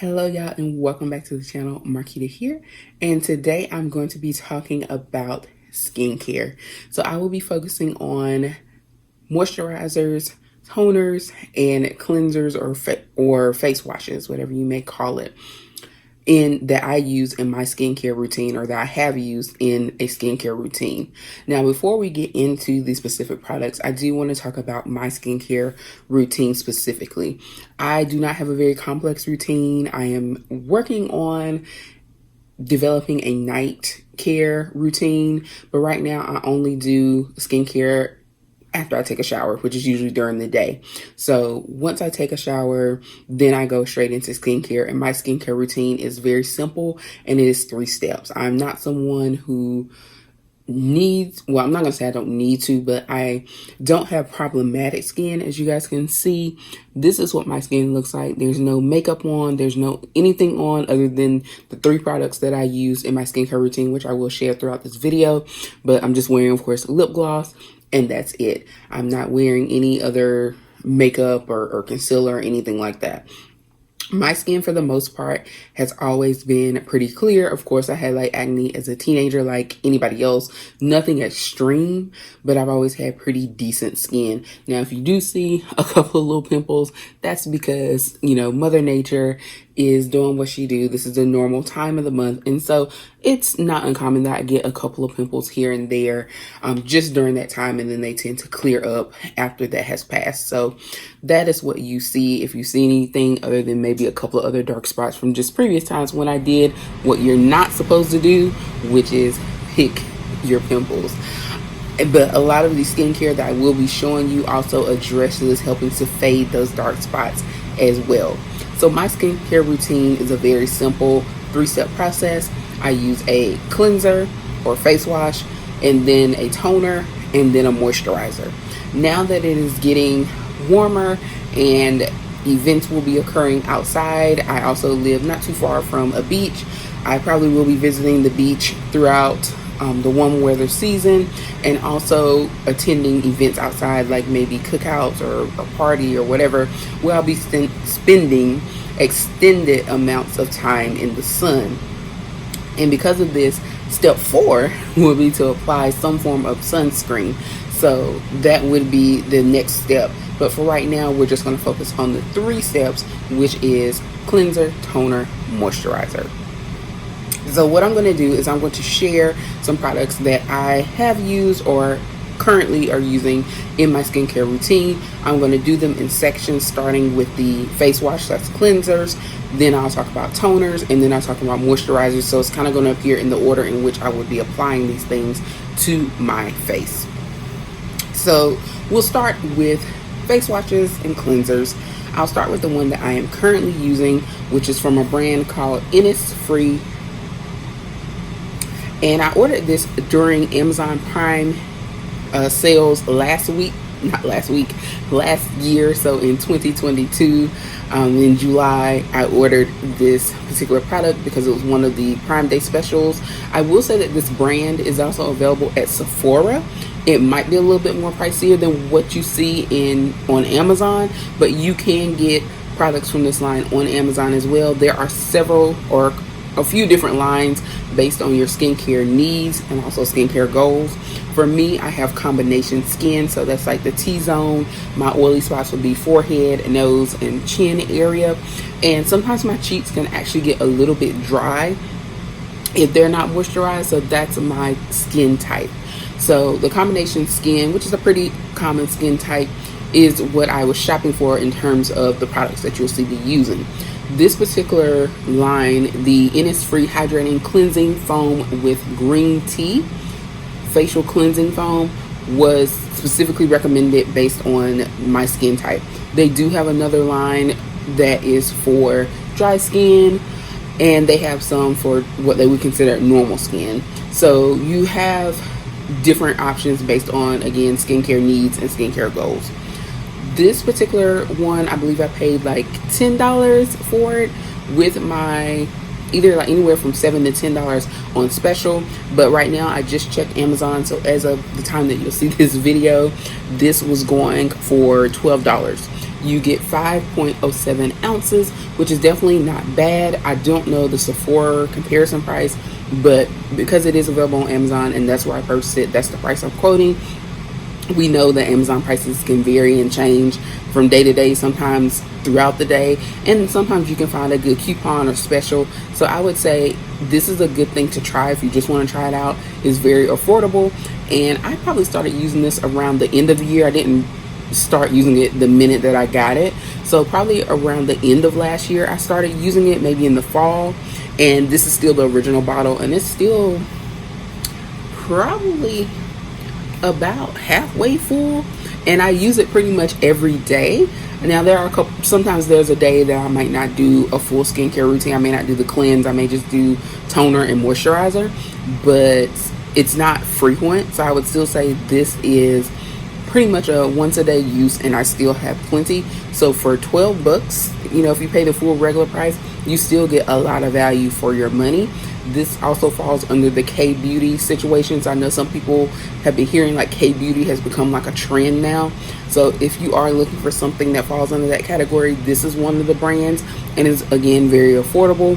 Hello y'all and welcome back to the channel. Marquita here, and today I'm going to be talking about skincare. So I will be focusing on moisturizers, toners, and cleansers or face washes, whatever you may call it, that I use in my skincare routine, or that I have used in a skincare routine. Now, before we get into the specific products, I do want to talk about my skincare routine specifically. I do not have a very complex routine. I am working on developing a night care routine, but right now I only do skincare after I take a shower, which is usually during the day. So once I take a shower, then I go straight into skincare, and my skincare routine is very simple, and it is 3 steps. I'm not someone who needs, well, I'm not gonna say I don't need to, but I don't have problematic skin. As you guys can see, this is what my skin looks like. There's no makeup on, there's no anything on other than the 3 products that I use in my skincare routine, which I will share throughout this video. But I'm just wearing, of course, lip gloss, and that's it. I'm not wearing any other makeup or concealer or anything like that. My skin, for the most part, has always been pretty clear. Of course, I had like acne as a teenager like anybody else. Nothing extreme, but I've always had pretty decent skin. Now, if you do see a couple of little pimples, that's because, you know, Mother Nature is doing what she do. This is the normal time of the month, and so it's not uncommon that I get a couple of pimples here and there just during that time, and then they tend to clear up after that has passed. So that is what you see. If you see anything other than maybe a couple of other dark spots from just previous times when I did what you're not supposed to do, which is pick your pimples. But a lot of the skincare that I will be showing you also addresses helping to fade those dark spots as well. So my skincare routine is a very simple 3-step process. I use a cleanser or face wash, and then a toner, and then a moisturizer. Now that it is getting warmer and events will be occurring outside, I also live not too far from a beach. I probably will be visiting the beach throughout the warm weather season, and also attending events outside, like maybe cookouts or a party or whatever, where I'll be spending extended amounts of time in the sun. And because of this, step 4 will be to apply some form of sunscreen. So that would be the next step. But for right now, we're just going to focus on the 3 steps, which is cleanser, toner, moisturizer. So what I'm going to do is I'm going to share some products that I have used or currently are using in my skincare routine. I'm going to do them in sections, starting with the face wash, that's cleansers. Then I'll talk about toners, and then I'll talk about moisturizers. So it's kind of going to appear in the order in which I would be applying these things to my face. So we'll start with face washes and cleansers. I'll start with the one that I am currently using, which is from a brand called Innisfree. And I ordered this during Amazon Prime sales last year. So in 2022, in July, I ordered this particular product because it was one of the Prime Day specials. I will say that this brand is also available at Sephora. It might be a little bit more pricier than what you see on Amazon, but you can get products from this line on Amazon as well. There are several or a few different lines based on your skincare needs and also skincare goals. For me, I have combination skin, so that's like the T-zone. My oily spots would be forehead, nose, and chin area. And sometimes my cheeks can actually get a little bit dry if they're not moisturized, so that's my skin type. So the combination skin, which is a pretty common skin type, is what I was shopping for in terms of the products that you'll see me using. This particular line, the Innisfree Hydrating Cleansing Foam with Green Tea Facial Cleansing Foam, was specifically recommended based on my skin type. They do have another line that is for dry skin, and they have some for what they would consider normal skin. So you have different options based on, again, skincare needs and skincare goals. This particular one, I believe I paid like $10 for it, with my either like anywhere from $7 to $10 on special. But right now I just checked Amazon, so as of the time that you'll see this video, this was going for $12. You get 5.07 ounces, which is definitely not bad. I don't know the Sephora comparison price, but because it is available on Amazon and that's where I purchased it, that's the price I'm quoting. We know that Amazon prices can vary and change from day to day, sometimes throughout the day, and sometimes you can find a good coupon or special. So I would say this is a good thing to try if you just want to try it out. It's very affordable, and I probably started using this around the end of the year. I didn't start using it the minute that I got it, so probably around the end of last year I started using it, maybe in the fall. And this is still the original bottle, and it's still probably about halfway full, and I use it pretty much every day. Now there are sometimes there's a day that I might not do a full skincare routine. I may not do the cleanse, I may just do toner and moisturizer, but it's not frequent. So I would still say this is pretty much a once a day use, and I still have plenty. So for 12 bucks, you know, if you pay the full regular price, you still get a lot of value for your money. This also falls under the K-beauty situations. I know some people have been hearing like K-beauty has become like a trend now. So if you are looking for something that falls under that category, this is one of the brands, and is again very affordable.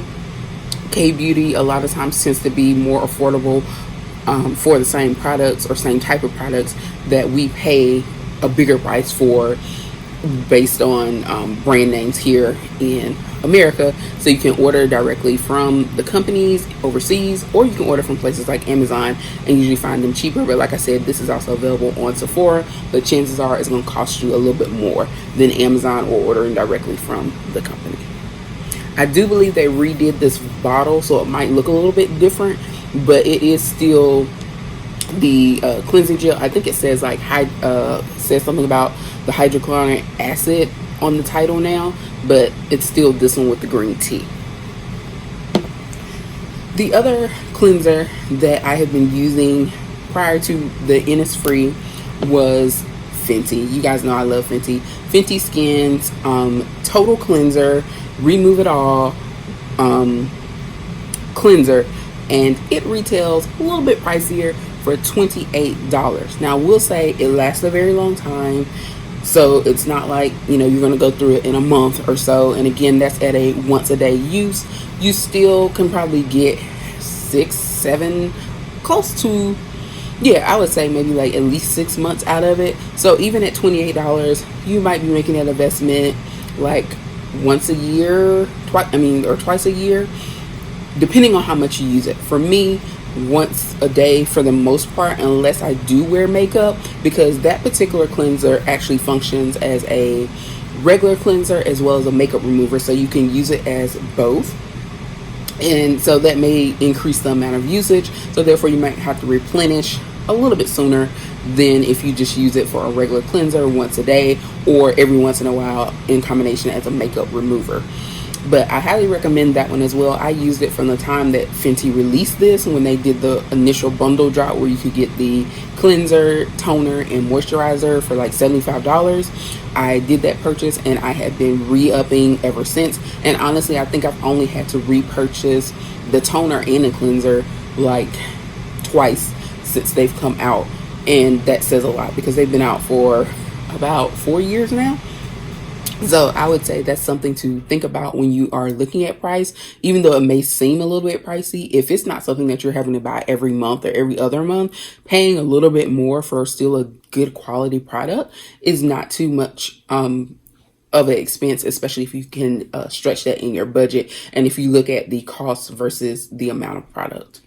K-beauty a lot of times tends to be more affordable for the same products or same type of products that we pay a bigger price for based on brand names here in America. So you can order directly from the companies overseas, or you can order from places like Amazon and usually find them cheaper. But like I said, this is also available on Sephora, but chances are it's going to cost you a little bit more than Amazon or ordering directly from the company. I do believe they redid this bottle, so it might look a little bit different, but it is still the cleansing gel. I think it says like says something about the hydrochloric acid on the title now, but it's still this one with the green tea. The other cleanser that I have been using prior to the Innisfree was Fenty. You guys know I love Fenty. Fenty Skin's Total Cleanser, Remove It All cleanser, and it retails a little bit pricier for $28. Now, I will say it lasts a very long time, so it's not like, you know, you're going to go through it in a month or so. And again, that's at a once a day use. You still can probably get 6, 7, close to, yeah, I would say maybe like at least 6 months out of it. So even at $28, you might be making that investment like once a year, twice a year, depending on how much you use it. For me, once a day for the most part, unless I do wear makeup, because that particular cleanser actually functions as a regular cleanser as well as a makeup remover, so you can use it as both. And so that may increase the amount of usage, so therefore you might have to replenish a little bit sooner than if you just use it for a regular cleanser once a day, or every once in a while in combination as a makeup remover. But I highly recommend that one as well. I used it from the time that Fenty released this, when they did the initial bundle drop where you could get the cleanser, toner, and moisturizer for like $75. I did that purchase, and I have been re-upping ever since. And honestly, I think I've only had to repurchase the toner and the cleanser like twice since they've come out. And that says a lot, because they've been out for about 4 years now. So I would say that's something to think about when you are looking at price. Even though it may seem a little bit pricey, if it's not something that you're having to buy every month or every other month, paying a little bit more for still a good quality product is not too much of an expense, especially if you can stretch that in your budget, and if you look at the cost versus the amount of product.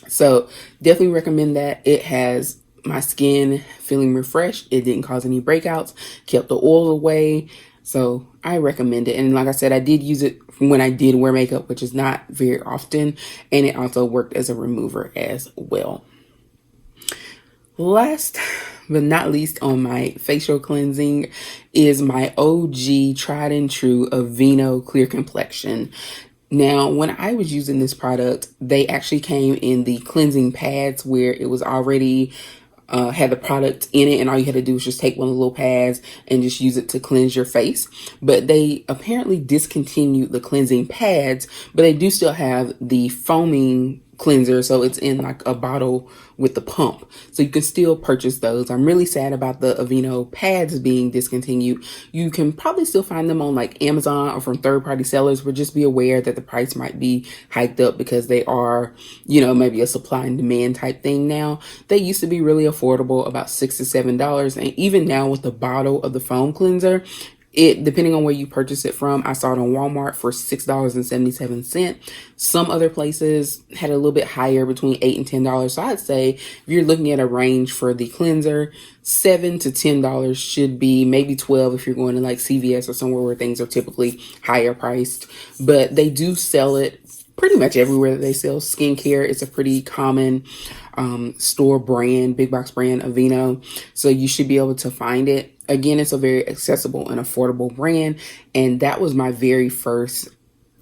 So definitely recommend that. It has my skin feeling refreshed. It didn't cause any breakouts, kept the oil away. So I recommend it. And like I said, I did use it when I did wear makeup, which is not very often. And it also worked as a remover as well. Last but not least on my facial cleansing is my OG tried and true Aveeno Clear Complexion. Now, when I was using this product, they actually came in the cleansing pads where it was already had the product in it, and all you had to do was just take one of the little pads and just use it to cleanse your face. But they apparently discontinued the cleansing pads, but they do still have the foaming cleanser, so it's in like a bottle with the pump, so you can still purchase those. I'm really sad about the Aveeno pads being discontinued. You can probably still find them on like Amazon or from third-party sellers, but just be aware that the price might be hiked up because they are, you know, maybe a supply and demand type thing now. They used to be really affordable, about $6 to $7, and even now with the bottle of the foam cleanser, it, depending on where you purchase it from, I saw it on Walmart for $6.77. Some other places had a little bit higher, between $8 and $10. So I'd say if you're looking at a range for the cleanser, $7 to $10 should be, maybe 12 if you're going to like CVS or somewhere where things are typically higher priced. But they do sell it pretty much everywhere that they sell skincare. It's a pretty common store brand, big box brand, Aveeno. So you should be able to find it. Again, it's a very accessible and affordable brand. And that was my very first,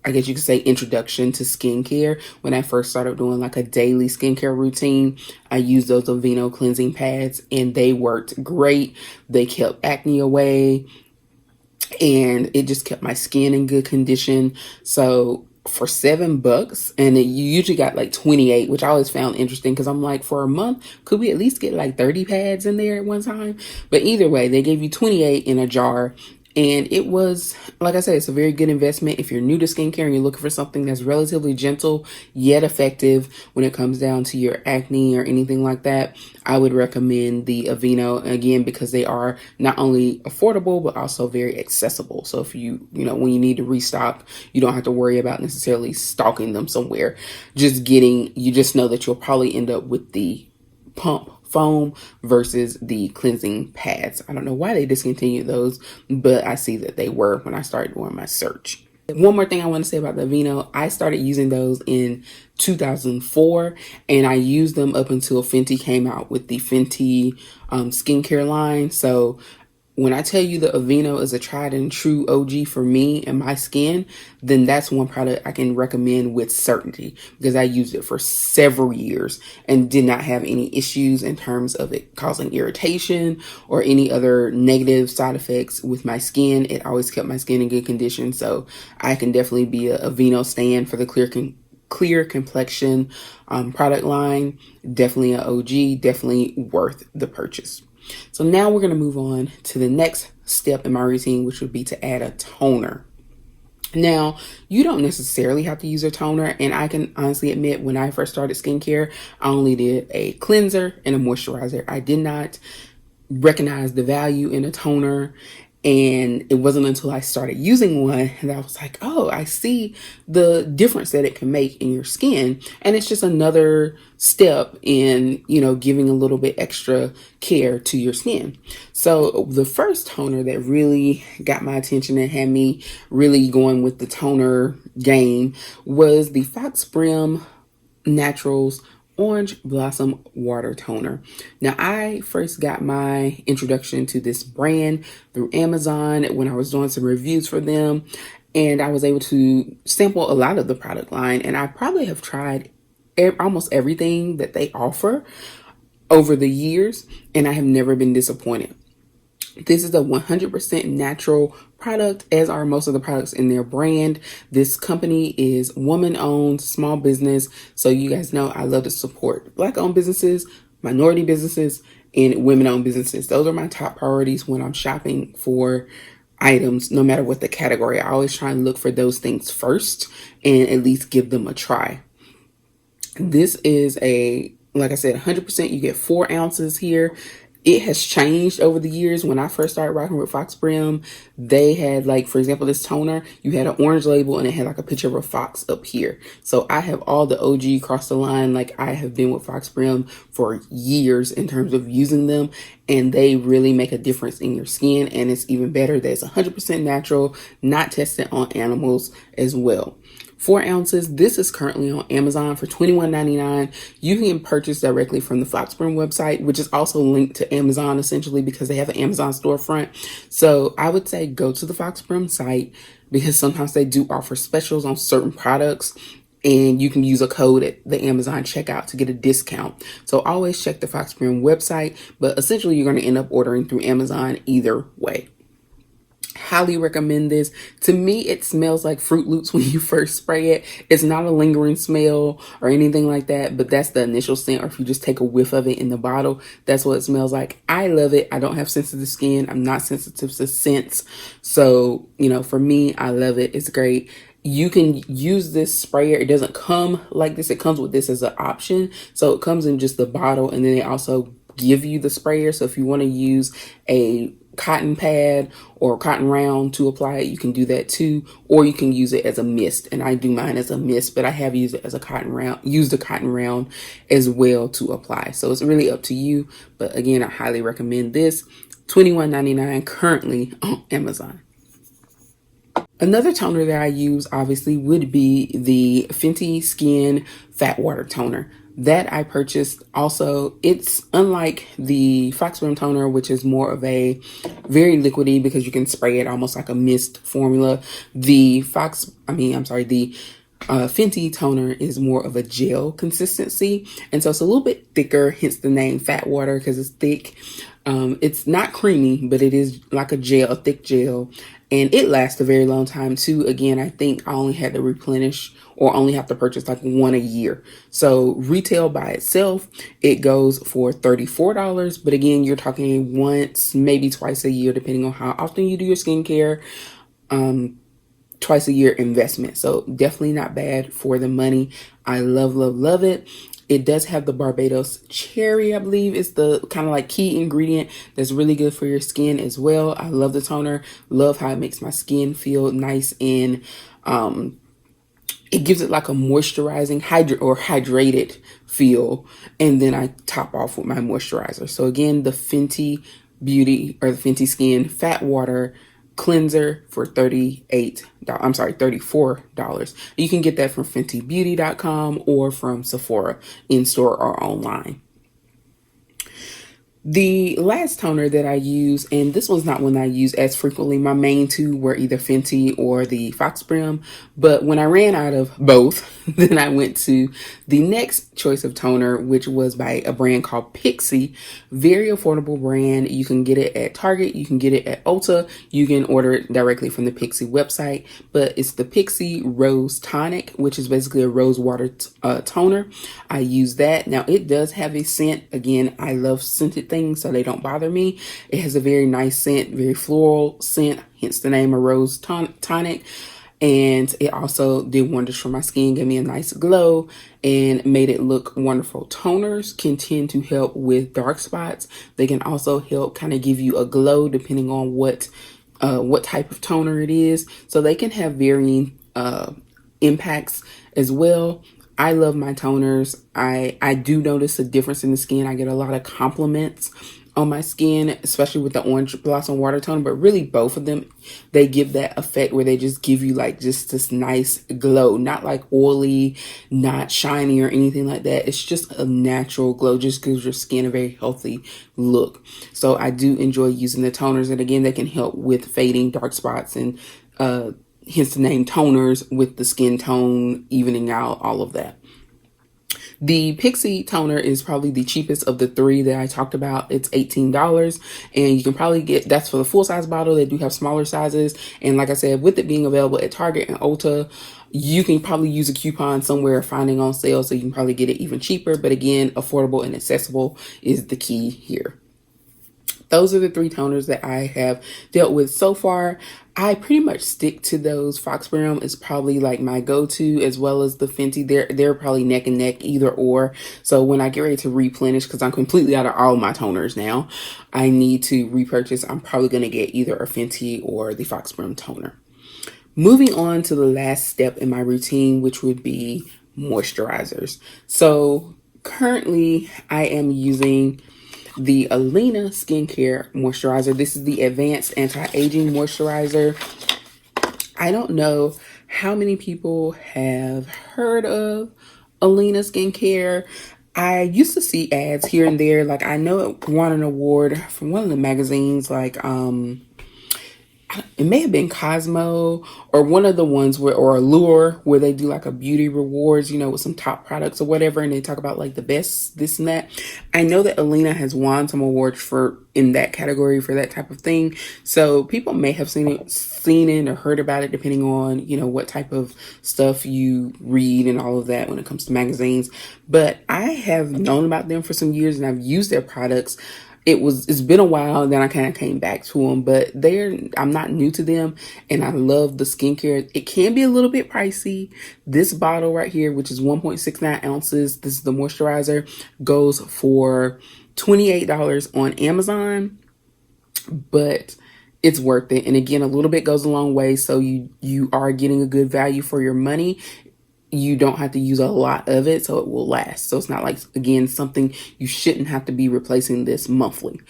I guess you could say, introduction to skincare. When I first started doing like a daily skincare routine, I used those Aveeno cleansing pads and they worked great. They kept acne away and it just kept my skin in good condition. So for $7, and you usually got like 28, which I always found interesting because I'm like, for a month, could we at least get like 30 pads in there at one time? But either way, they gave you 28 in a jar. And it was, like I said, it's a very good investment if you're new to skincare and you're looking for something that's relatively gentle yet effective when it comes down to your acne or anything like that. I would recommend the Aveeno, again, because they are not only affordable but also very accessible. So if you when you need to restock, you don't have to worry about necessarily stocking them somewhere. You just know that you'll probably end up with the pump foam versus the cleansing pads. I don't know why they discontinued those, but I see that they were when I started doing my search. One more thing I want to say about the Aveeno, I started using those in 2004, and I used them up until Fenty came out with the Fenty skincare line. So when I tell you the Aveeno is a tried and true OG for me and my skin, then that's one product I can recommend with certainty because I used it for several years and did not have any issues in terms of it causing irritation or any other negative side effects with my skin. It always kept my skin in good condition. So I can definitely be a Aveeno stan for the clear complexion product line. Definitely an OG, definitely worth the purchase. So now we're going to move on to the next step in my routine, which would be to add a toner. Now, you don't necessarily have to use a toner, and I can honestly admit when I first started skincare, I only did a cleanser and a moisturizer. I did not recognize the value in a toner, and it wasn't until I started using one that I was like, oh, I see the difference that it can make in your skin. And it's just another step in, giving a little bit extra care to your skin. So the first toner that really got my attention and had me really going with the toner game was the Fox Brim Naturals Orange Blossom Water Toner. Now, I first got my introduction to this brand through Amazon when I was doing some reviews for them, and I was able to sample a lot of the product line, and I probably have tried almost everything that they offer over the years, and I have never been disappointed. This is a 100% natural product, as are most of the products in their brand. This company is woman-owned, small business. So you guys know I love to support Black-owned businesses, minority businesses, and women-owned businesses. Those are my top priorities when I'm shopping for items, no matter what the category. I always try and look for those things first and at least give them a try. This is like I said, 100%. You get 4 ounces here. It has changed over the years. When I first started rocking with Fox Brim, they had, like, for example, this toner, you had an orange label and it had like a picture of a fox up here. So I have all the OG across the line. Like, I have been with Fox Brim for years in terms of using them, and they really make a difference in your skin. And it's even better that it's 100% natural, not tested on animals as well. 4 ounces. This is currently on Amazon for $21.99. You can purchase directly from the Fox Brim website, which is also linked to Amazon essentially because they have an Amazon storefront. So I would say go to the Fox Brim site because sometimes they do offer specials on certain products, and you can use a code at the Amazon checkout to get a discount. So always check the Fox Brim website, but essentially you're going to end up ordering through Amazon either way. Highly recommend this. To me, it smells like Fruit Loops when you first spray it. It's not a lingering smell or anything like that, but that's the initial scent. Or if you just take a whiff of it in the bottle, that's what it smells like. I love it. I don't have sensitive skin. I'm not sensitive to scents. So, for me, I love it. It's great. You can use this sprayer. It doesn't come like this. It comes with this as an option. So it comes in just the bottle, and then they also give you the sprayer. So if you want to use a cotton pad or cotton round to apply it, you can do that too, or you can use it as a mist. And I do mine as a mist, but I have used it as a cotton round, used a cotton round as well to apply. So it's really up to you. But again, I highly recommend this. $21.99 currently on Amazon. Another toner that I use obviously would be the Fenty Skin Fat Water Toner that I purchased. Also, it's unlike the Fox Rim toner, which is more of a very liquidy because you can spray it almost like a mist formula. The Fenty toner is more of a gel consistency, and so it's a little bit thicker, hence the name Fat Water, because it's thick. It's not creamy, but it is like a gel, a thick gel, and it lasts a very long time too. Again, I think I only had to replenish or only have to purchase like one a year. So retail by itself, it goes for $34. But again, you're talking once, maybe twice a year, depending on how often you do your skincare. Twice a year investment. So definitely not bad for the money. I love, love, love it. It does have the Barbados cherry, I believe is the kind of like key ingredient that's really good for your skin as well. I love the toner. Love how it makes my skin feel nice, and it gives it like a moisturizing hydrated feel. And then I top off with my moisturizer. So again, the Fenty Beauty or the Fenty Skin Fat Water cleanser for $34. You can get that from fentybeauty.com or from Sephora in store or online. The last toner that I use, and this one's not one I use as frequently, my main two were either Fenty or the Fox Brim, but when I ran out of both, then I went to the next choice of toner, which was by a brand called Pixie. Very affordable brand. You can get it at Target, you can get it at Ulta, you can order it directly from the Pixie website, but it's the Pixie Rose Tonic, which is basically a rose water toner. I use that. Now it does have a scent. Again, I love scented things, so they don't bother me. It has a very nice scent, very floral scent, hence the name of Rose Tonic. And it also did wonders for my skin, gave me a nice glow and made it look wonderful. Toners can tend to help with dark spots. They can also help kind of give you a glow depending on what type of toner it is. So they can have varying impacts as well. I love my toners. I do notice a difference in the skin. I get a lot of compliments on my skin, especially with the Orange Blossom Water Toner, but really both of them, they give that effect where they just give you like just this nice glow, not like oily, not shiny or anything like that. It's just a natural glow, just gives your skin a very healthy look. So I do enjoy using the toners, and again, they can help with fading dark spots and hence the name toners, with the skin tone evening out, all of that. The Pixie toner is probably the cheapest of the three that I talked about. It's $18, and you can probably get, that's for the full size bottle. They do have smaller sizes, and like I said, with it being available at Target and Ulta, you can probably use a coupon somewhere finding on sale, so you can probably get it even cheaper. But again, affordable and accessible is the key here. Those are the three toners that I have dealt with so far. I pretty much stick to those. Fox Brim is probably like my go-to, as well as the Fenty. They're probably neck and neck, either or. So when I get ready to replenish, because I'm completely out of all my toners now, I need to repurchase. I'm probably going to get either a Fenty or the Fox Brim toner. Moving on to the last step in my routine, which would be moisturizers. So currently I am using the Aveeno skincare moisturizer. This is the advanced anti-aging moisturizer. I don't know how many people have heard of Aveeno skincare. I used to see ads here and there. Like I know it won an award from one of the magazines, like it may have been Cosmo or one of the ones where, or Allure, where they do like a beauty rewards, you know, with some top products or whatever, and they talk about like the best this and that. I know that Alina has won some awards for in that category for that type of thing, so people may have seen it or heard about it, depending on, you know, what type of stuff you read and all of that when it comes to magazines. But I have known about them for some years, and I've used their products. It's been a while, and then I kind of came back to them, but I'm not new to them, and I love the skincare. It can be a little bit pricey. This bottle right here, which is 1.69 ounces, this is the moisturizer, goes for $28 on Amazon, but it's worth it. And again, a little bit goes a long way, so you are getting a good value for your money. You don't have to use a lot of it, so it will last. So it's not like, again, something you shouldn't have to be replacing this monthly.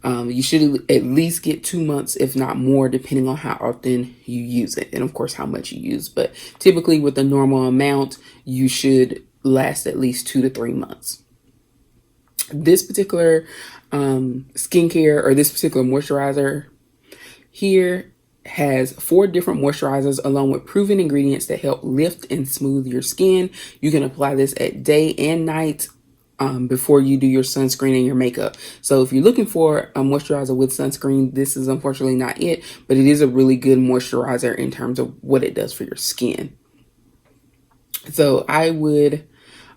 You should at least get 2 months, if not more, depending on how often you use it, and of course how much you use. But typically with the normal amount, you should last at least 2 to 3 months. This particular skincare, or this particular moisturizer here, has 4 different moisturizers along with proven ingredients that help lift and smooth your skin. You can apply this at day and night before you do your sunscreen and your makeup. So if you're looking for a moisturizer with sunscreen, this is unfortunately not it, but it is a really good moisturizer in terms of what it does for your skin. So I would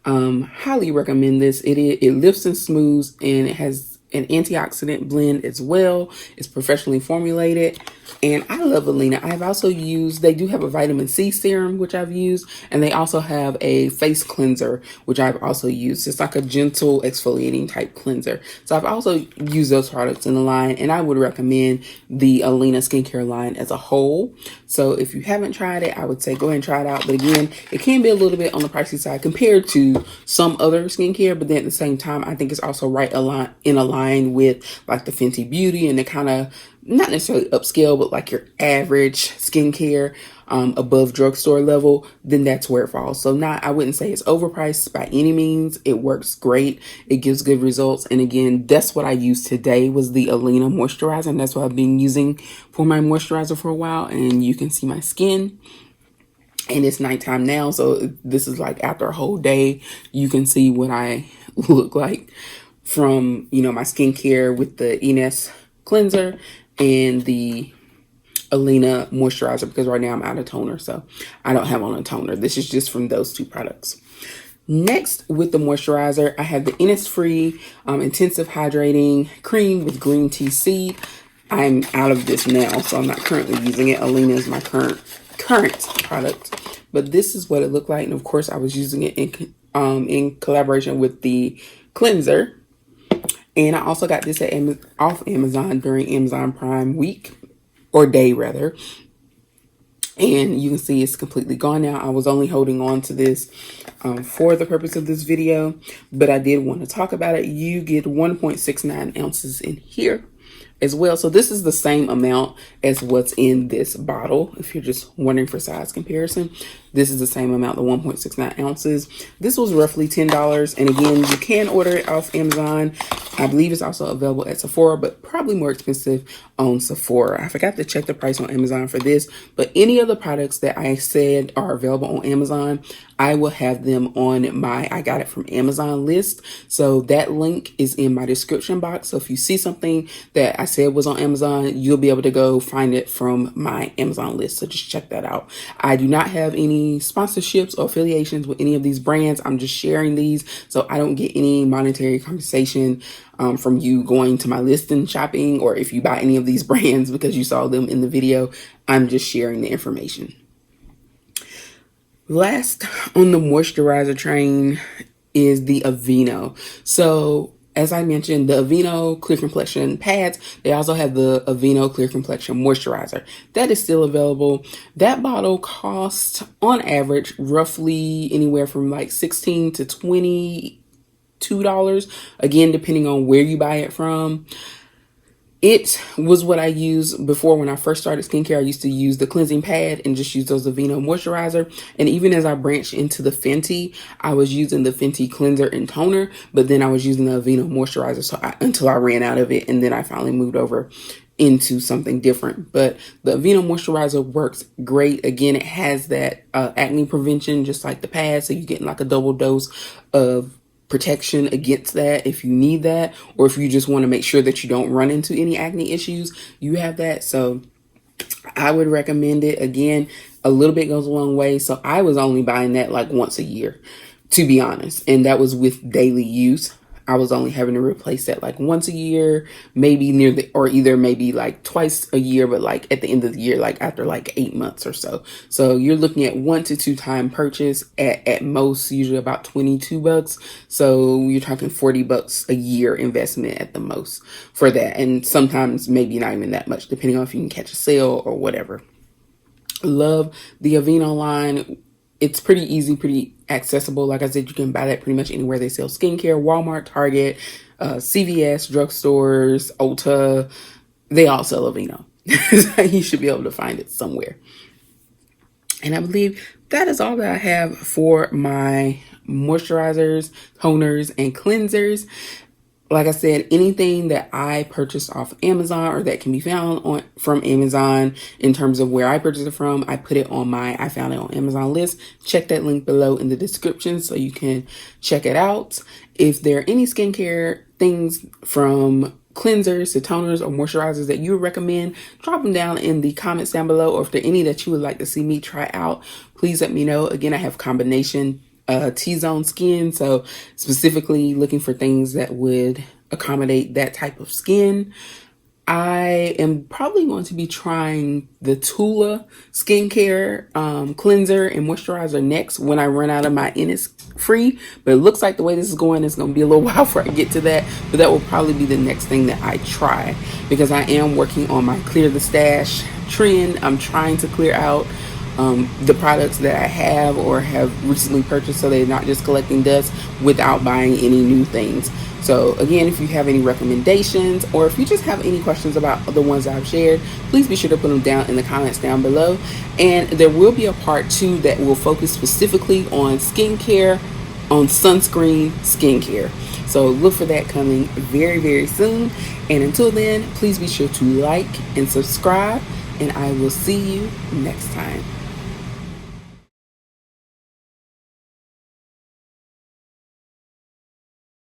highly recommend this. It lifts and smooths, and it has an antioxidant blend as well. It's professionally formulated, and I love Alina. I've also used, they do have a vitamin C serum, which I've used, and they also have a face cleanser, which I've also used. It's like a gentle exfoliating type cleanser. So I've also used those products in the line, and I would recommend the Alina skincare line as a whole. So if you haven't tried it, I would say go ahead and try it out. But again, it can be a little bit on the pricey side compared to some other skincare, but then at the same time, I think it's also right in a line with like the Fenty Beauty and the kind of, not necessarily upscale, but like your average skincare above drugstore level, then that's where it falls. So I wouldn't say it's overpriced by any means. It works great. It gives good results. And again, that's what I used today, was the Alina moisturizer. And that's what I've been using for my moisturizer for a while. And you can see my skin. And it's nighttime now, so this is like after a whole day. You can see what I look like from, you know, my skincare with the Innis cleanser and the Alina moisturizer, because right now I'm out of toner, so I don't have on a toner. This is just from those 2 products. Next, with the moisturizer, I have the Innisfree Intensive Hydrating Cream with green tea seed. I'm out of this now, so I'm not currently using it. Alina is my current product, but this is what it looked like. And of course, I was using it in collaboration with the cleanser. And I also got this off Amazon during Amazon Prime week, or day rather. And you can see it's completely gone now. I was only holding on to this for the purpose of this video, but I did want to talk about it. You get 1.69 ounces in here as well. So this is the same amount as what's in this bottle. If you're just wondering for size comparison, this is the same amount, the 1.69 ounces. This was roughly $10. And again, you can order it off Amazon. I believe it's also available at Sephora, but probably more expensive on Sephora. I forgot to check the price on Amazon for this, but any of the products that I said are available on Amazon, I will have them on my I got it from Amazon list. So that link is in my description box. So if you see something that I said was on Amazon, you'll be able to go find it from my Amazon list. So just check that out. I do not have any sponsorships or affiliations with any of these brands. I'm just sharing these, so I don't get any monetary compensation from you going to my list and shopping, or if you buy any of these brands because you saw them in the video. I'm just sharing the information. Last on the moisturizer train is the Aveeno. So as I mentioned, the Aveeno Clear Complexion pads, they also have the Aveeno Clear Complexion moisturizer. That is still available. That bottle costs on average roughly anywhere from like $16 to $22, again, depending on where you buy it from. It was what I used before when I first started skincare. I used to use the cleansing pad and just use those Aveeno moisturizer. And even as I branched into the Fenty, I was using the Fenty cleanser and toner, but then I was using the Aveeno moisturizer until I ran out of it. And then I finally moved over into something different. But the Aveeno moisturizer works great. Again, it has that acne prevention just like the pad, so you're getting like a double dose of protection against that if you need that, or if you just want to make sure that you don't run into any acne issues, you have that. So I would recommend it. Again, a little bit goes a long way. So I was only buying that like once a year, to be honest. And that was with daily use. I was only having to replace that like once a year, maybe or either maybe like twice a year, but like at the end of the year, like after like 8 months or so. So you're looking at 1 to 2 time purchase at most, usually about $22. So you're talking $40 a year investment at the most for that. And sometimes maybe not even that much, depending on if you can catch a sale or whatever. Love the Aveeno line. It's pretty easy, pretty accessible. Like I said, you can buy that pretty much anywhere they sell skincare: Walmart, Target, CVS, drugstores, Ulta. They all sell Aveeno. You should be able to find it somewhere. And I believe that is all that I have for my moisturizers, toners, and cleansers. Like I said, anything that I purchased off Amazon or that can be found from Amazon in terms of where I purchased it from, I put it on my I found it on Amazon list. Check that link below in the description so you can check it out. If there are any skincare things from cleansers to toners or moisturizers that you would recommend, drop them down in the comments down below. Or if there are any that you would like to see me try out, please let me know. Again, I have combination T-zone skin, so specifically looking for things that would accommodate that type of skin. I am probably going to be trying the Tula skincare cleanser and moisturizer next when I run out of my Innisfree. But it looks like the way this is going, it's going to be a little while before I get to that. But that will probably be the next thing that I try, because I am working on my clear the stash trend. I'm trying to clear out the products that I have or have recently purchased, so they're not just collecting dust without buying any new things. So again, if you have any recommendations or if you just have any questions about the ones I've shared, please be sure to put them down in the comments down below. And there will be a part 2 that will focus specifically on skincare, on sunscreen skincare. So look for that coming very, very soon. And until then, please be sure to like and subscribe, and I will see you next time.